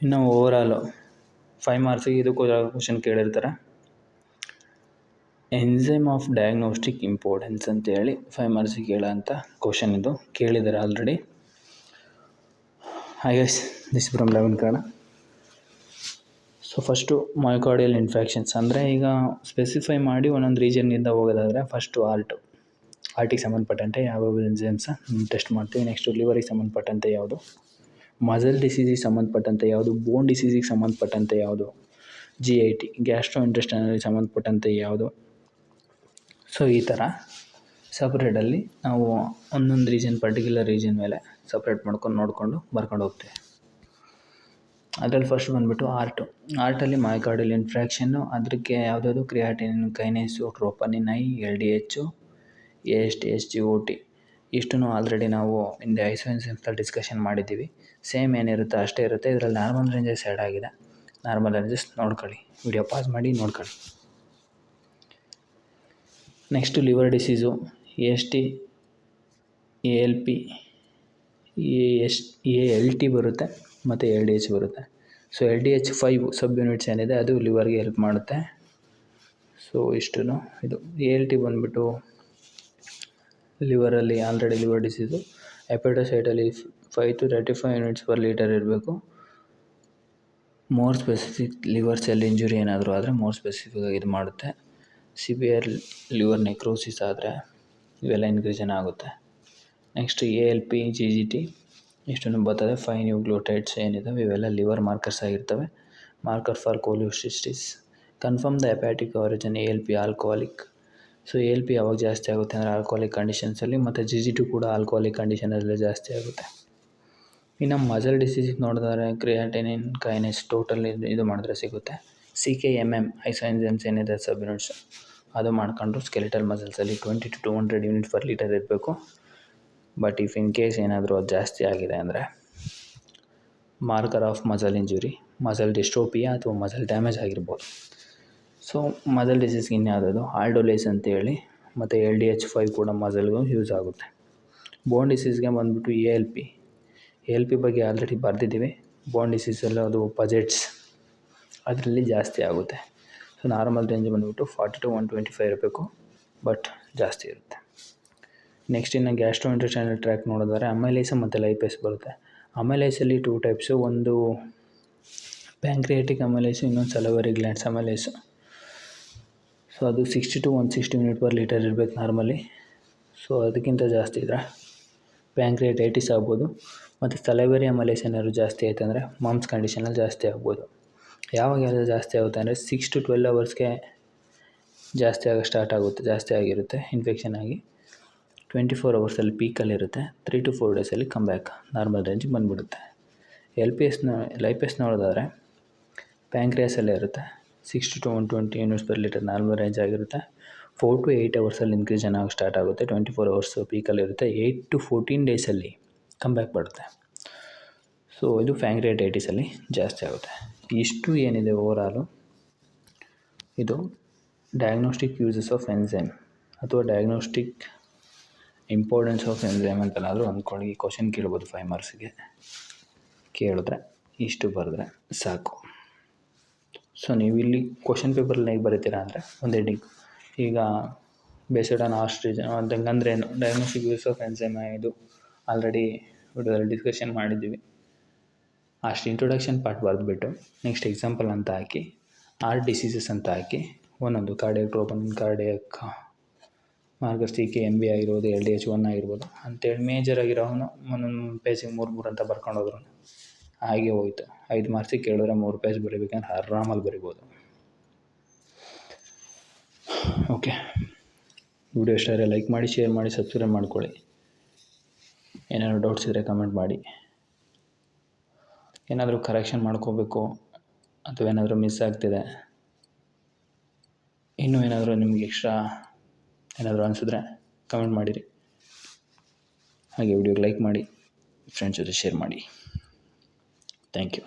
ಇನ್ನು ಓವರಾಲು 5 ಮಾರ್ಕ್ಸಿಗೆ ಇದು ಕ್ವಶನ್ ಕೇಳಿರ್ತಾರೆ. ಎಂಜೈಮ್ ಆಫ್ ಡಯಾಗ್ನೋಸ್ಟಿಕ್ ಇಂಪಾರ್ಟೆನ್ಸ್ ಅಂತೇಳಿ 5 ಮಾರ್ಕ್ಸಿಗೆ ಕೇಳೋಂಥ ಕ್ವಶನ್ ಇದು ಕೇಳಿದ್ದಾರೆ already. I guess this from 11 Kannada. So first myocardial infections ಅಂದರೆ ಈಗ ಸ್ಪೆಸಿಫೈ ಮಾಡಿ ಒಂದೊಂದು ರೀಜನ್ನಿಂದ ಹೋಗೋದಾದರೆ ಫಸ್ಟು ಹಾರ್ಟಿಗೆ ಸಂಬಂಧಪಟ್ಟಂತೆ ಯಾವ್ಯಾವ ಎಂಜೈಮ್ಸ್ ಟೆಸ್ಟ್ ಮಾಡ್ತೀವಿ. ನೆಕ್ಸ್ಟು ಲಿವರಿಗೆ ಸಂಬಂಧಪಟ್ಟಂತೆ ಯಾವುದು, ಮಸಲ್ ಡಿಸೀಸಿಗೆ ಸಂಬಂಧಪಟ್ಟಂತೆ ಯಾವುದು, ಬೋನ್ ಡಿಸೀಸಿಗೆ ಸಂಬಂಧಪಟ್ಟಂತೆ ಯಾವುದು, GIT ಗ್ಯಾಸ್ಟ್ರೋ ಇಂಟೆಸ್ಟೈನಲ್ಗೆ ಸಂಬಂಧಪಟ್ಟಂತೆ ಯಾವುದು. ಸೊ ಈ ಥರ ಸಪ್ರೇಟಲ್ಲಿ ನಾವು ಒಂದೊಂದು ರೀಜನ್ ಪರ್ಟಿಕ್ಯುಲರ್ ರೀಜನ್ ಮೇಲೆ ಸಪ್ರೇಟ್ ನೋಡಿಕೊಂಡು ಬರ್ಕೊಂಡು ಹೋಗ್ತೀವಿ. ಅದರಲ್ಲಿ ಫಸ್ಟ್ ಬಂದುಬಿಟ್ಟು ಆರ್ಟಲ್ಲಿ ಮಯೋಕಾರ್ಡಿಯಲ್ ಇನ್ಫ್ರಾಕ್ಷನ್ನು, ಅದಕ್ಕೆ ಯಾವುದಾದ್ರು creatinine, kinase, troponin I, LDH, AST, SGOT ಇಷ್ಟನ್ನು ಆಲ್ರೆಡಿ ನಾವು ಹಿಂದೆ ಐಸೋಎನ್ಸೈಮ್ಸಲ್ಲಿ ಡಿಸ್ಕಷನ್ ಮಾಡಿದ್ದೀವಿ. ಸೇಮ್ ಏನಿರುತ್ತೆ ಅಷ್ಟೇ ಇರುತ್ತೆ. ಇದರಲ್ಲಿ ನಾರ್ಮಲ್ ರೇಂಜಸ್ ಆ್ಯಡ್ ಆಗಿದೆ. ನಾರ್ಮಲ್ ರೇಂಜಸ್ ನೋಡ್ಕೊಳ್ಳಿ, ವಿಡಿಯೋ ಪಾಸ್ ಮಾಡಿ ನೋಡ್ಕೊಳ್ಳಿ. Next liver disease AST, ALP, ALT ಬರುತ್ತೆ ಮತ್ತು LDH ಬರುತ್ತೆ. ಸೊ LDH 5 ಸಬ್ ಯೂನಿಟ್ಸ್ ಏನಿದೆ ಅದು ಲಿವರ್ಗೆ ಹೆಲ್ಪ್ ಮಾಡುತ್ತೆ. ಸೊ ಇಷ್ಟು ಇದು ALT ಬಂದುಬಿಟ್ಟು ಲಿವರಲ್ಲಿ ಆಲ್ರೆಡಿ ಲಿವರ್ ಡಿಸೀಸು ಹೆಪಟೋಸೈಟಲ್ಲಿ 5 to 35 ಯೂನಿಟ್ಸ್ ಪರ್ ಲೀಟರ್ ಇರಬೇಕು. More specific liver cell injury ಏನಾದರೂ ಆದರೆ ಮೋರ್ ಸ್ಪೆಸಿಫಿಕ್ಕಾಗಿ ಇದು ಮಾಡುತ್ತೆ. ಸಿವಿಯರ್ ಲಿವರ್ ನೆಕ್ರೋಸಿಸ್ ಆದರೆ ಇವೆಲ್ಲ ಇನ್ಕ್ರೀಷನ್ ಆಗುತ್ತೆ. ನೆಕ್ಸ್ಟ್ ALP, GGT ಇಷ್ಟನ್ನು ಬರ್ತದೆ. 5 ನ್ಯೂಕ್ಲಿಯೋಟೈಡ್ಸ್ ಏನಿದ್ದಾವೆ ಇವೆಲ್ಲ ಲಿವರ್ ಮಾರ್ಕರ್ಸ್ ಆಗಿರ್ತವೆ. Marker for cholecystitis. Confirm the hepatic origin ALP alcoholic. So ALP ಯಾವಾಗ ಜಾಸ್ತಿ ಆಗುತ್ತೆ ಅಂದರೆ ಆಲ್ಕೋಹಾಲಿಕ್ ಕಂಡೀಷನ್ಸಲ್ಲಿ, ಮತ್ತು GGT ಕೂಡ ಆಲ್ಕೋಹಾಲಿಕ್ ಕಂಡೀಷನಲ್ಲೇ ಜಾಸ್ತಿ ಆಗುತ್ತೆ. ಇನ್ನು ಮಸಲ್ ಡಿಸೀಸಿಗೆ ನೋಡಿದ್ರೆ ಕ್ರಿಯಾಟಿನಿನ್, ಕೈನೇಸ್ ಟೋಟಲ್ ಇದು ಮಾಡಿದ್ರೆ ಸಿಗುತ್ತೆ. CKMM ಐಸೋಎನ್ಸೈಮ್ಸ್ ಏನಿದೆ ಸಬ್ ಯೂನಿಟ್ಸ್ ಅದು ಮಾಡ್ಕೊಂಡು ಸ್ಕೆಲಿಟಲ್ ಮಸಲ್ಸಲ್ಲಿ 20 to 200 ಯೂನಿಟ್ಸ್ ಪರ್ ಲೀಟರ್ ಇರಬೇಕು. ಬಟ್ ಇಫ್ ಇನ್ ಕೇಸ್ ಏನಾದರೂ ಅದು ಜಾಸ್ತಿ ಆಗಿದೆ ಅಂದರೆ marker of muscle injury, muscle dystrophia ಅಥವಾ ಮಸಲ್ ಡ್ಯಾಮೇಜ್ ಆಗಿರ್ಬೋದು. ಸೊ ಮಸಲ್ ಡಿಸೀಸ್ಗೆ ಇನ್ಯಾವುದಾದ್ರು ಆಲ್ಡೋಲೇಸ್ ಅಂತೇಳಿ, ಮತ್ತು LDH 5 ಕೂಡ ಮಸಲ್ಗೂ ಯೂಸ್ ಆಗುತ್ತೆ. ಬೋನ್ ಡಿಸೀಸ್ಗೆ ಬಂದುಬಿಟ್ಟು ALP ಬಗ್ಗೆ ಆಲ್ರೆಡಿ ಬರೆದಿದ್ದೀವಿ. ಬೋನ್ ಡಿಸೀಸಲ್ಲಿ ಅದು ಪಜೆಟ್ಸ್ ಅದರಲ್ಲಿ ಜಾಸ್ತಿ ಆಗುತ್ತೆ. ಸೊ ನಾರ್ಮಲ್ ರೇಂಜ್ ಬಂದುಬಿಟ್ಟು 40 to 125 ಇರಬೇಕು, ಬಟ್ ಜಾಸ್ತಿ ಇರುತ್ತೆ. ನೆಕ್ಸ್ಟ್ ಇನ್ನು ಗ್ಯಾಸ್ಟ್ರೋ ಇಂಟೆಸ್ಟೈನಲ್ ಟ್ರ್ಯಾಕ್ಟ್ ನೋಡಿದರೆ ಅಮೈಲೇಸ್ ಮತ್ತು ಲೈಪೇಸ್ ಬರುತ್ತೆ. ಅಮೈಲೇಸಲ್ಲಿ 2 ಟೈಪ್ಸು, ಒಂದು ಪ್ಯಾಂಕ್ರಿಯಾಟಿಕ್ ಅಮೈಲೇಸು, ಇನ್ನೊಂದು ಸಲವರಿ ಗ್ಲ್ಯಾಂಡ್ಸ್ ಅಮೈಲೇಸು. ಸೊ ಅದು 60 to 160 ಯೂನಿಟ್ ಪರ್ ಲೀಟರ್ ಇರಬೇಕು ನಾರ್ಮಲಿ. ಸೊ ಅದಕ್ಕಿಂತ ಜಾಸ್ತಿ ಇದ್ದರೆ ಪ್ಯಾಂಕ್ರಿಯಾಟೈಟಿಸ್ ಆಗ್ಬೋದು. ಮತ್ತು ಸಲೈವರಿ ಅಮೈಲೇಸ್ ಏನಾದ್ರು ಜಾಸ್ತಿ ಆಯಿತು ಅಂದರೆ ಮಮ್ಸ್ ಕಂಡೀಷನಲ್ಲಿ ಜಾಸ್ತಿ ಆಗ್ಬೋದು. ಯಾವಾಗೆಲ್ಲ ಜಾಸ್ತಿ ಆಗುತ್ತೆ ಅಂದರೆ 6 to 12 ಅವರ್ಸ್ಗೆ ಜಾಸ್ತಿ ಸ್ಟಾರ್ಟ್ ಆಗುತ್ತೆ, ಜಾಸ್ತಿ ಆಗಿರುತ್ತೆ ಇನ್ಫೆಕ್ಷನ್ ಆಗಿ. 24 ಅವರ್ಸಲ್ಲಿ ಪೀಕಲ್ಲಿರುತ್ತೆ. 3 to 4 ಡೇಸಲ್ಲಿ ಕಮ್ ಬ್ಯಾಕ್ ನಾರ್ಮಲ್ ರೇಂಜಿಗೆ ಬಂದುಬಿಡುತ್ತೆ. ಲೈಪೇಸ್ ನೋಡೋದಾದರೆ ಪ್ಯಾಂಕ್ರಿಯಾಸಲ್ಲೇ ಇರುತ್ತೆ. 60 to 120 units per litre normal range ಆಗಿರುತ್ತೆ. 4 to 8 ಅವರ್ಸಲ್ಲಿ ಇನ್ಕ್ರೀಷನ್ ಆಗಿ ಸ್ಟಾರ್ಟ್ ಆಗುತ್ತೆ. 24 ಅವರ್ಸ್ ಪೀಕಲ್ಲಿರುತ್ತೆ. 8 to 14 ಡೇಸಲ್ಲಿ ಕಮ್ ಬ್ಯಾಕ್ ಬರುತ್ತೆ. ಸೊ ಇದು ಪ್ಯಾಂಕ್ರಿಯಾಟೈಟಿಸಲ್ಲಿ ಜಾಸ್ತಿ ಆಗುತ್ತೆ. ಇಷ್ಟು ಏನಿದೆ ಓವರಾಲು ಇದು ಡಯಾಗ್ನೋಸ್ಟಿಕ್ ಯೂಸಸ್ ಆಫ್ ಎನ್ಸೈಮ್ ಅಥವಾ ಡಯಾಗ್ನೋಸ್ಟಿಕ್ ಇಂಪಾರ್ಟೆನ್ಸ್ ಆಫ್ ಎನ್ಸೈಮ್ ಅಂತನಾದರೂ ಅಂದ್ಕೊಳ್ಳಿ. ಈ ಕ್ವಶನ್ ಕೇಳ್ಬೋದು 5 ಮಾರ್ಕ್ಸಿಗೆ. ಕೇಳಿದ್ರೆ ಇಷ್ಟು ಬರೆದ್ರೆ ಸಾಕು. ಸೊ ನೀವು ಇಲ್ಲಿ ಕ್ವಶನ್ ಪೇಪರಲ್ಲಿ ಹೇಗೆ ಬರೀತೀರಾ ಅಂದರೆ ಒಂದು ಹೆಡ್ಡಿಂಗ್, ಈಗ ಬೇಸ್ಡ್ ಆನ್ ಆಸ್ಟ್ ರೀಜನ್ ಅಂತಂದ್ರೆ ಏನು, ಡಯಾಗ್ನೋಸ್ಟಿಕ್ ಯೂಸ್ ಆಫ್ ಎನ್ಸೈಮ್ ಇದು ಆಲ್ರೆಡಿ ವಿಡಿಯೋದಲ್ಲಿ ಡಿಸ್ಕಷನ್ ಮಾಡಿದ್ದೀವಿ. ಅಷ್ಟು ಇಂಟ್ರೊಡಕ್ಷನ್ ಪಾರ್ಟ್ ಬರೆದ್ಬಿಟ್ಟು ನೆಕ್ಸ್ಟ್ ಎಕ್ಸಾಂಪಲ್ ಅಂತ ಹಾಕಿ, ಆರ್ ಡಿಸೀಸಸ್ ಅಂತ ಹಾಕಿ ಒಂದೊಂದು ಕಾರ್ಡಿಯಾಕ್ ಟ್ರೋಪನಿನ್, ಕಾರ್ಡಿಯಾಕ್ ಮಾರ್ಕರ್ CKMB ಆಗಿರ್ಬೋದು, LDH 1 ಆಗಿರ್ಬೋದು ಅಂತೇಳಿ ಮೇಜರ್ ಆಗಿರೋನು ಒಂದೊಂದು ಪೇಜಿಗೆ 3 ಅಂತ ಬರ್ಕೊಂಡು ಹೋದ್ರು ಹಾಗೆ ಹೋಯ್ತು. 5 ಮಾರ್ಕ್ಸಿಗೆ ಕೇಳಿದ್ರೆ 3 ಪೇಜ್ ಬರೀಬೇಕಂದ್ರೆ ಆರಾಮಲ್ಲಿ ಬರಿಬೋದು. ಓಕೆ, ವಿಡಿಯೋ ಇಷ್ಟ ಆದರೆ ಲೈಕ್ ಮಾಡಿ, ಶೇರ್ ಮಾಡಿ, ಸಬ್ಸ್ಕ್ರೈಬ್ ಮಾಡ್ಕೊಳ್ಳಿ. ಏನಾದರೂ ಡೌಟ್ಸ್ ಇದ್ದರೆ ಕಮೆಂಟ್ ಮಾಡಿ. ಏನಾದರೂ ಕರೆಕ್ಷನ್ ಮಾಡ್ಕೋಬೇಕು ಅಥವಾ ಏನಾದರೂ ಮಿಸ್ ಆಗ್ತಿದೆ, ಇನ್ನೂ ಏನಾದರೂ ನಿಮಗೆ ಎಕ್ಸ್ಟ್ರಾ ಏನಾದರೂ ಅನಿಸಿದ್ರೆ ಕಮೆಂಟ್ ಮಾಡಿರಿ. ಹಾಗೆ ವಿಡಿಯೋಗೆ ಲೈಕ್ ಮಾಡಿ, ಫ್ರೆಂಡ್ಸ್ ಜೊತೆ ಶೇರ್ ಮಾಡಿ. Thank you.